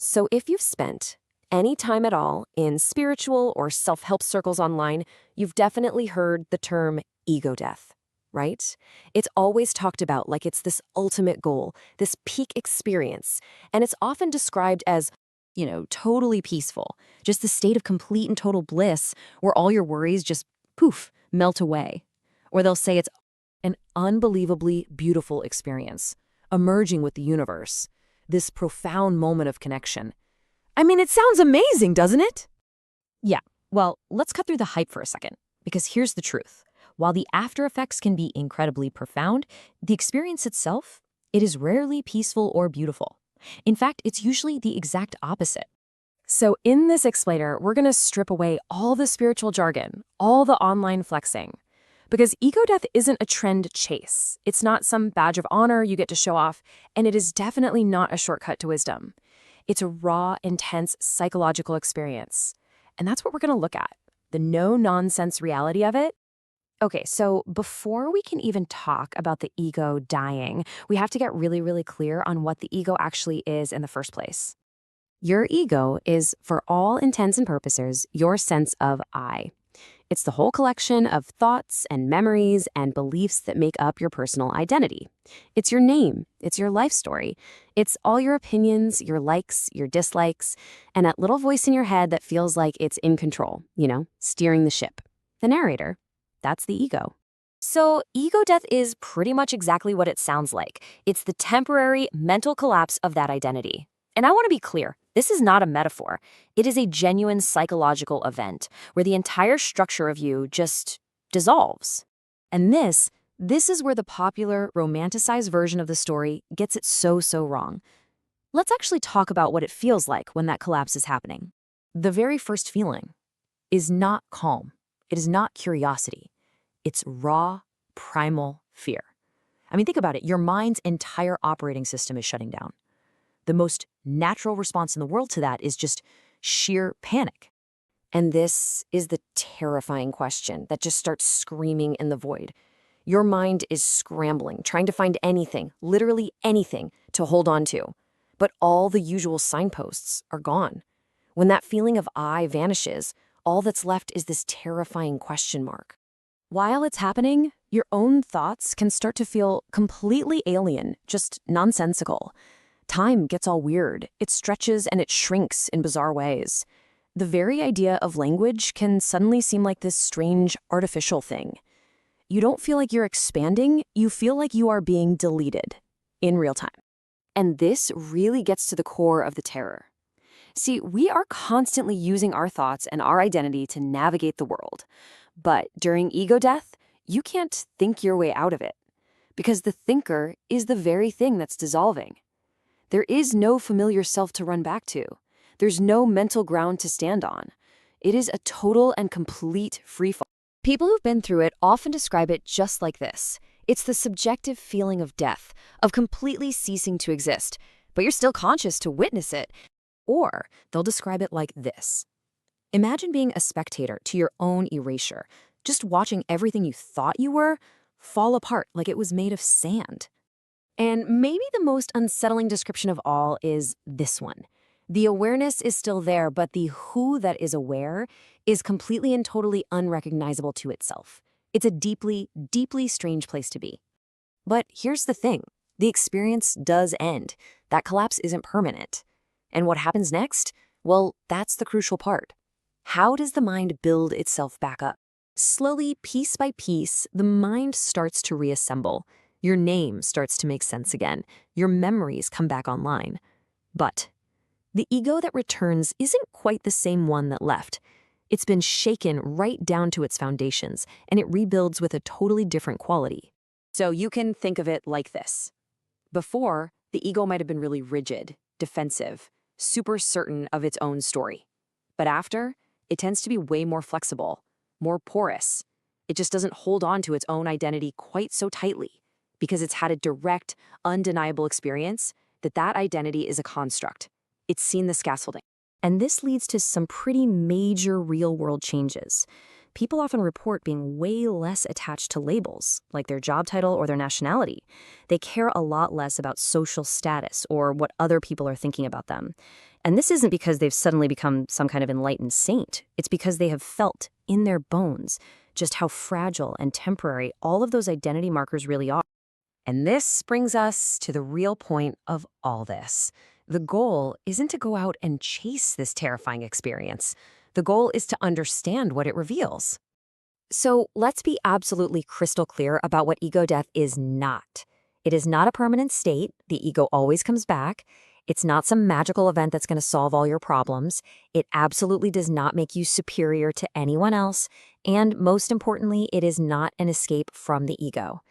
So if you've spent any time at all in spiritual or self-help circles online, you've definitely heard the term ego death, right? It's always talked about like it's this ultimate goal, this peak experience, and it's often described as, totally peaceful, just the state of complete and total bliss where all your worries just poof, melt away. Or they'll say it's an unbelievably beautiful experience, emerging with the universe, this profound moment of connection. I mean, it sounds amazing, doesn't it? Yeah, well, let's cut through the hype for a second, because here's the truth. While the after effects can be incredibly profound, the experience itself, it is rarely peaceful or beautiful. In fact, it's usually the exact opposite. So in this explainer, we're going to strip away all the spiritual jargon, all the online flexing. Because ego death isn't a trend chase. It's not some badge of honor you get to show off, and it is definitely not a shortcut to wisdom. It's a raw, intense psychological experience. And that's what we're going to look at, the no-nonsense reality of it. Okay, so before we can even talk about the ego dying, we have to get really, really clear on what the ego actually is in the first place. Your ego is, for all intents and purposes, your sense of I. It's the whole collection of thoughts and memories and beliefs that make up your personal identity. It's your name, it's your life story, it's all your opinions, your likes, your dislikes, and that little voice in your head that feels like it's in control, steering the ship. The narrator, that's the ego. So ego death is pretty much exactly what it sounds like. It's the temporary mental collapse of that identity. And I want to be clear, this is not a metaphor. It is a genuine psychological event where the entire structure of you just dissolves. And this is where the popular, romanticized version of the story gets it so wrong. Let's actually talk about what it feels like when that collapse is happening. The very first feeling is not calm. It is not curiosity. It's raw, primal fear. I mean, think about it. Your mind's entire operating system is shutting down. The most natural response in the world to that is just sheer panic. And this is the terrifying question that just starts screaming in the void. Your mind is scrambling, trying to find anything, literally anything, to hold on to. But all the usual signposts are gone. When that feeling of I vanishes, all that's left is this terrifying question mark. While it's happening, your own thoughts can start to feel completely alien, just nonsensical. Time gets all weird. It stretches and it shrinks in bizarre ways. The very idea of language can suddenly seem like this strange, artificial thing. You don't feel like you're expanding, you feel like you are being deleted in real time. And this really gets to the core of the terror. See, we are constantly using our thoughts and our identity to navigate the world. But during ego death, you can't think your way out of it. Because the thinker is the very thing that's dissolving. There is no familiar self to run back to. There's no mental ground to stand on. It is a total and complete freefall. People who've been through it often describe it just like this. It's the subjective feeling of death, of completely ceasing to exist, but you're still conscious to witness it. Or they'll describe it like this. Imagine being a spectator to your own erasure, just watching everything you thought you were fall apart like it was made of sand. And maybe the most unsettling description of all is this one. The awareness is still there, but the who that is aware is completely and totally unrecognizable to itself. It's a deeply, deeply strange place to be. But here's the thing. The experience does end. That collapse isn't permanent. And what happens next? Well, that's the crucial part. How does the mind build itself back up? Slowly, piece by piece, the mind starts to reassemble. Your name starts to make sense again. Your memories come back online. But the ego that returns isn't quite the same one that left. It's been shaken right down to its foundations, and it rebuilds with a totally different quality. So you can think of it like this. Before, the ego might have been really rigid, defensive, super certain of its own story. But after, it tends to be way more flexible, more porous. It just doesn't hold on to its own identity quite so tightly, because it's had a direct, undeniable experience that identity is a construct. It's seen the scaffolding. And this leads to some pretty major real-world changes. people often report being way less attached to labels, like their job title or their nationality. They care a lot less about social status or what other people are thinking about them. And this isn't because they've suddenly become some kind of enlightened saint. It's because they have felt in their bones just how fragile and temporary all of those identity markers really are. And this brings us to the real point of all this. The goal isn't to go out and chase this terrifying experience. The goal is to understand what it reveals. So let's be absolutely crystal clear about what ego death is not. It is not a permanent state. The ego always comes back. It's not some magical event that's going to solve all your problems. It absolutely does not make you superior to anyone else. And most importantly, it is not an escape from the ego.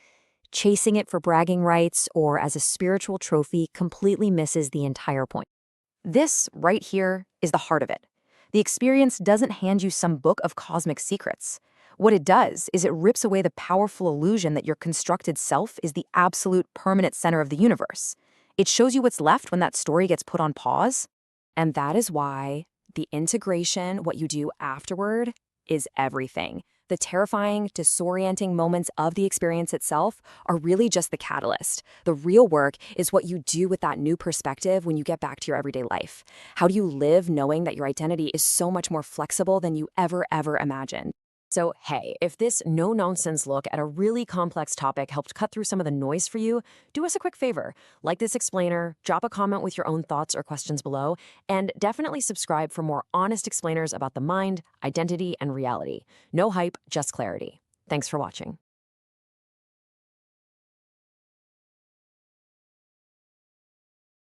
Chasing it for bragging rights or as a spiritual trophy completely misses the entire point. This right here is the heart of it. The experience doesn't hand you some book of cosmic secrets. What it does is it rips away the powerful illusion that your constructed self is the absolute permanent center of the universe. It shows you what's left when that story gets put on pause. And that is why the integration, what you do afterward, is everything. The terrifying, disorienting moments of the experience itself are really just the catalyst. The real work is what you do with that new perspective when you get back to your everyday life. How do you live knowing that your identity is so much more flexible than you ever imagined? So, hey, if this no-nonsense look at a really complex topic helped cut through some of the noise for you, do us a quick favor. Like this explainer, drop a comment with your own thoughts or questions below, and definitely subscribe for more honest explainers about the mind, identity, and reality. No hype, just clarity. Thanks for watching.